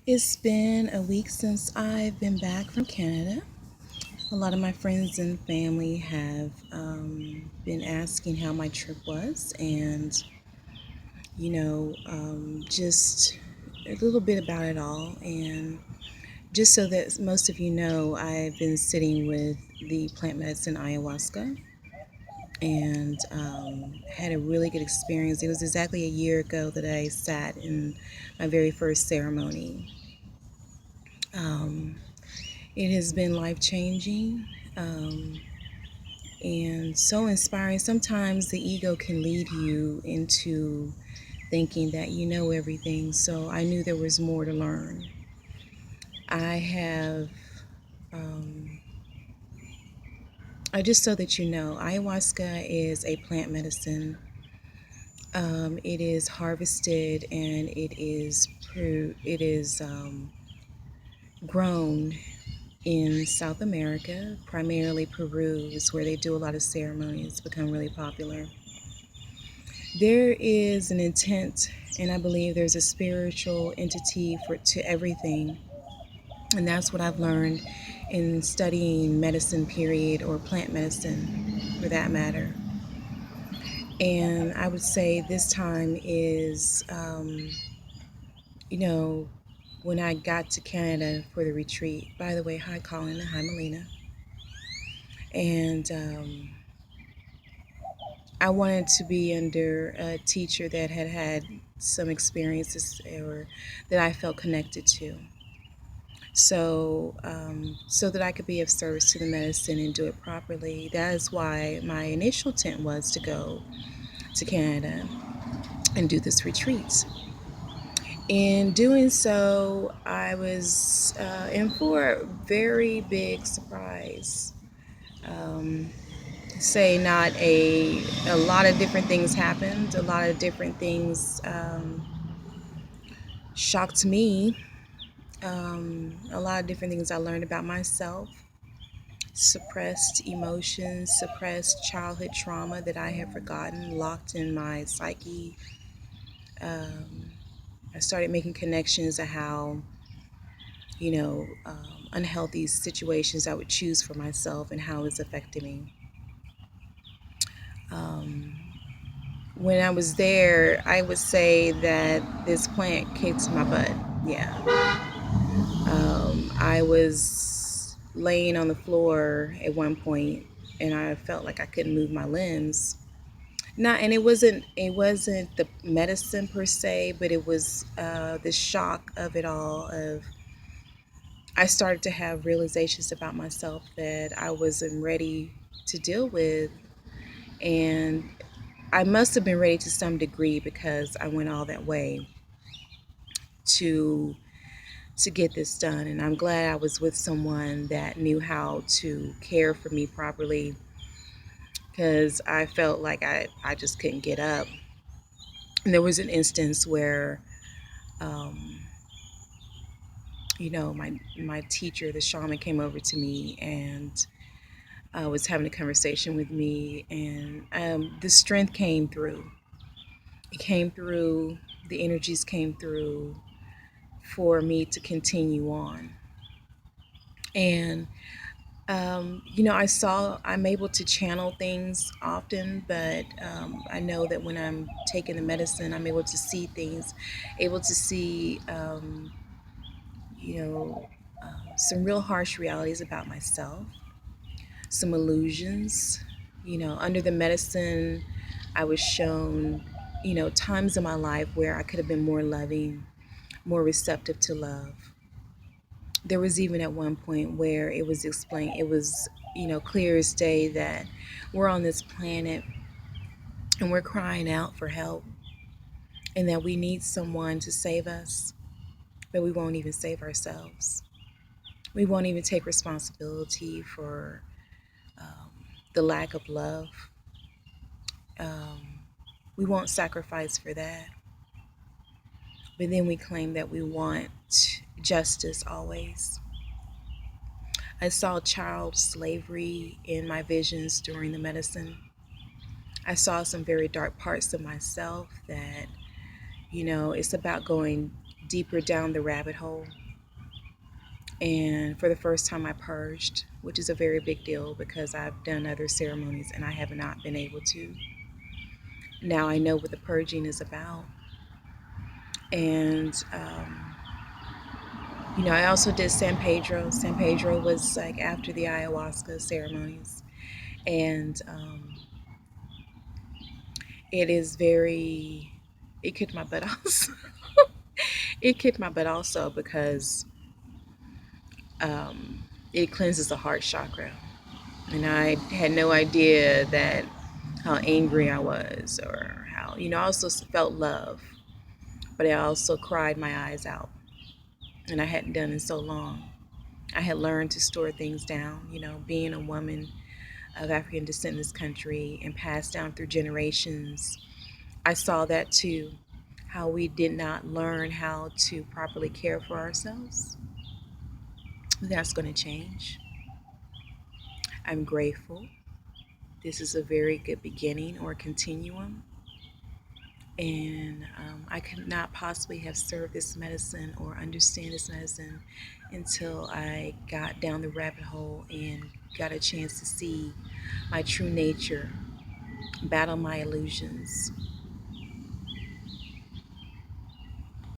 It's been a week since I've been back from Canada. A lot of my friends and family have been asking how my trip was, and just a little bit about it all. And just so that most of you know, I've been sitting with the plant medicine ayahuasca and had a really good experience. It was exactly a year ago that I sat in my very first ceremony. Um, It has been life changing and so inspiring. Sometimes the ego can lead you into thinking that you know everything. So I knew there was more to learn. I have, um, just so that you know, ayahuasca is a plant medicine. It is harvested and it is grown in South America, primarily Peru, is where they do a lot of ceremonies. It's become really popular. There is an intent, and I believe there's a spiritual entity to everything, and that's what I've learned in studying medicine, period, or plant medicine, for that matter. And I would say this time is, you know, when I got to Canada for the retreat. By the way, hi Colin and hi Melina. And I wanted to be under a teacher that had had some experiences or that I felt connected to. So that I could be of service to the medicine and do it properly. That is why my initial intent was to go to Canada and do this retreat. In doing so, I was in for a very big surprise. Um, Say not a lot of different things happened. A lot of different things shocked me. A lot of different things I learned about myself, suppressed emotions, suppressed childhood trauma that I had forgotten, locked in my psyche. Um, I started making connections to how, unhealthy situations I would choose for myself and how it's affected me. Um, when I was there, I would say that this plant kicked my butt. Yeah. I was laying on the floor at one point and I felt like I couldn't move my limbs. Not, and it wasn't the medicine per se, but it was the shock of it all. Of I started to have realizations about myself that I wasn't ready to deal with, and I must have been ready to some degree because I went all that way to get this done. And I'm glad I was with someone that knew how to care for me properly, because I felt like I just couldn't get up. And there was an instance where, um, my teacher, the shaman, came over to me and was having a conversation with me, and the strength came through. It came through, the energies came through for me to continue on. And I'm able to channel things often, but I know that when I'm taking the medicine, I'm able to see things, able to see, you know, some real harsh realities about myself, some illusions. Under the medicine, I was shown, times in my life where I could have been more loving, more receptive to love. There was even at one point where it was explained, it was, clear as day that we're on this planet and we're crying out for help and that we need someone to save us, but we won't even save ourselves. We won't even take responsibility for um, the lack of love. Um, we won't sacrifice for that. But then we claim that we want justice always. I saw child slavery in my visions during the medicine. I saw some very dark parts of myself that, it's about going deeper down the rabbit hole. And for the first time, I purged, which is a very big deal because I've done other ceremonies and I have not been able to. Now I know what the purging is about. And, I also did San Pedro. San Pedro was like after the ayahuasca ceremonies. And it is very, it kicked my butt also. It kicked my butt also because it cleanses the heart chakra. And I had no idea that how angry I was or how, I also felt love, but I also cried my eyes out. And I hadn't done it in so long. I had learned to store things down, being a woman of African descent in this country and passed down through generations. I saw that too, how we did not learn how to properly care for ourselves. That's going to change. I'm grateful. This is a very good beginning or continuum. And I could not possibly have served this medicine or understand this medicine until I got down the rabbit hole and got a chance to see my true nature, battle my illusions,